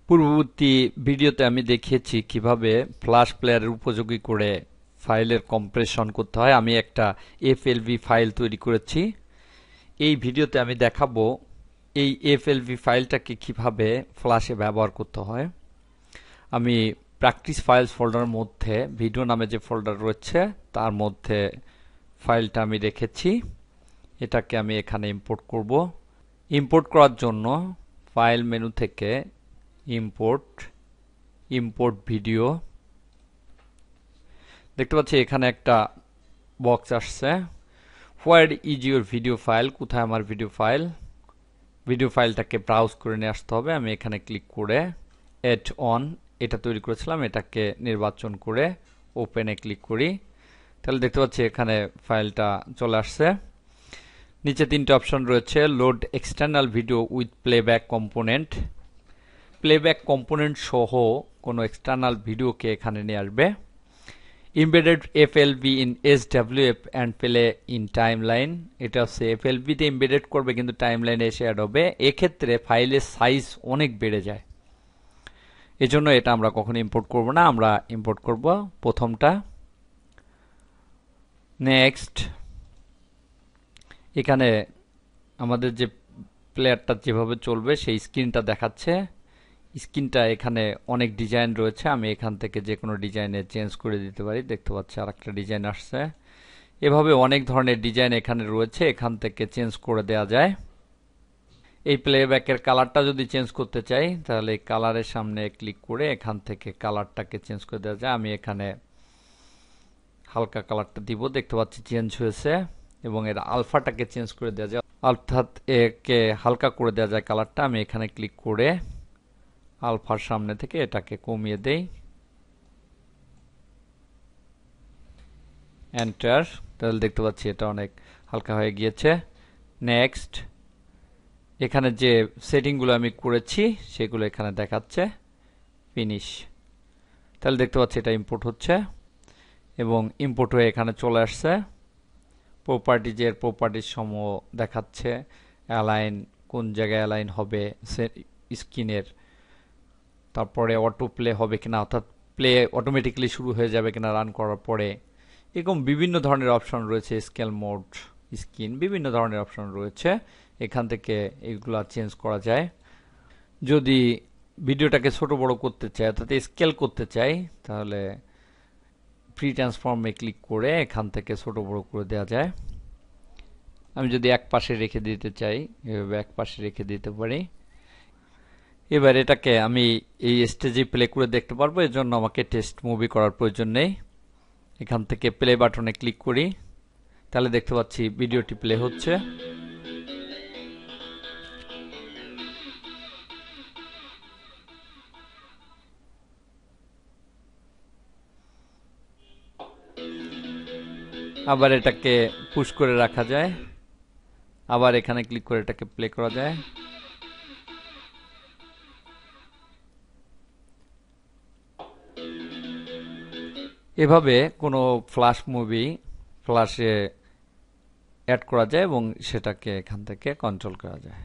পূর্ববর্তী ভিডিওতে আমি দেখিয়েছি কিভাবে ফ্ল্যাশ প্লেয়ারের উপযোগী করে ফাইলের কম্প্রেশন করতে হয়। আমি একটা এফএলভি ফাইল তৈরি করেছি। এই ভিডিওতে আমি দেখাবো এই এফএলভি ফাইলটাকে কিভাবে ফ্ল্যাশে ব্যবহার করতে হয়। আমি প্র্যাকটিস ফাইলস ফোল্ডারের মধ্যে ভিডিও নামে যে ফোল্ডার রয়েছে তার মধ্যে ফাইলটা আমি রেখেছি। এটাকে আমি এখানে ইম্পোর্ট করব। ইম্পোর্ট করার জন্য ফাইল মেনু থেকে ইম্পোর্ট ভিডিও, দেখতে পাচ্ছি এখানে একটা বক্স আসছে, where is your video file, কোথায় আমার ভিডিও ফাইলটাকে ব্রাউজ করে নিয়ে আসতে হবে। আমি এখানে ক্লিক করে এড অন, এটা তৈরি করেছিলাম, এটাকে নির্বাচন করে ওপেনে ক্লিক করি। তাহলে দেখতে পাচ্ছি এখানে ফাইলটা চলে আসছে। নিচে তিনটে অপশন রয়েছে, load external video with playback component. Playback component সহ কোনো এক্সটার্নাল ভিডিওকে এখানে নিয়ে আসবে। Embedded FLV in SWF and play in timeline, এটা হচ্ছে FLV তে এমবেডেড করবে কিন্তু টাইমলাইনে এসে অ্যাড হবে। এক্ষেত্রে ফাইলের সাইজ অনেক বেড়ে যায়, এজন্য এটা আমরা কখনো ইম্পোর্ট করব না। আমরা ইম্পোর্ট করব প্রথমটা। নেক্সট, এখানে আমাদের যে প্লেয়ারটা যেভাবে চলবে সেই স্ক্রিনটা দেখাচ্ছে। স্ক্রিনটা এখানে অনেক ডিজাইন রয়েছে, আমি এখান থেকে যে কোনো ডিজাইনে চেঞ্জ করে দিতে পারি। দেখতে পাচ্ছি আরেকটা ডিজাইন আসছে। এভাবে অনেক ধরনের ডিজাইন এখানে রয়েছে, এখান থেকে চেঞ্জ করে দেওয়া যায়। এই প্লেব্যাকের কালারটা যদি চেঞ্জ করতে চাই তাহলে এই কালারের সামনে ক্লিক করে এখান থেকে কালারটাকে চেঞ্জ করে দেওয়া যায়। আমি এখানে হালকা কালারটা দিব, দেখতে পাচ্ছি চেঞ্জ হয়েছে, এবং এর আলফাটাকে চেঞ্জ করে দেওয়া যায়, অর্থাৎ একে হালকা করে দেওয়া যায় কালারটা। আমি এখানে ক্লিক করে আলফার সামনে থেকে এটাকে কমিয়ে দেই, এন্টার। তাহলে দেখতে পাচ্ছি এটা অনেক হালকা হয়ে গিয়েছে। নেক্সট, এখানে যে সেটিংগুলো আমি করেছি সেগুলো এখানে দেখাচ্ছে, ফিনিশ। তাহলে দেখতে পাচ্ছি এটা ইম্পোর্ট হচ্ছে এবং ইম্পোর্ট হয়ে এখানে চলে আসছে। প্রপার্টিজের প্রপার্টিজ সমূহ দেখাচ্ছে, অ্যালাইন কোন জায়গায় অ্যালাইন হবে স্ক্রিনের, তারপরে অটো প্লে হবে কিনা, অর্থাৎ প্লে অটোমেটিক্যালি শুরু হয়ে যাবে কিনা রান করার পরে। এরকম বিভিন্ন ধরনের অপশন রয়েছে, স্কেল মোড, স্ক্রিন, বিভিন্ন ধরনের অপশন রয়েছে। এখান থেকে এগুলো চেঞ্জ করা যায়। যদি ভিডিওটাকে ছোট বড় করতে চাই, অর্থাৎ স্কেল করতে চাই, তাহলে ফ্রি ট্রান্সফর্মে ক্লিক করে এখান থেকে ছোট বড় করে দেওয়া যায়। আমি যদি এক পাশে রেখে দিতে চাই, এভাবে এক পাশে রেখে দিতে পারি। এবার এটাকে আমি এই স্টেজে প্লে করে দেখতে পারবো, এর জন্য আমাকে টেস্ট মুভি করার প্রয়োজন নেই। এখান থেকে প্লে বাটনে ক্লিক করি, তাহলে দেখতে পাচ্ছি ভিডিওটি প্লে হচ্ছে। আবার এটাকে পুশ করে রাখা যায়, আবার এখানে ক্লিক করে এটাকে প্লে করা যায়। এভাবে কোনো ফ্ল্যাশ মুভি ফ্ল্যাশে অ্যাড করা যায় এবং সেটাকে এখান থেকে কন্ট্রোল করা যায়।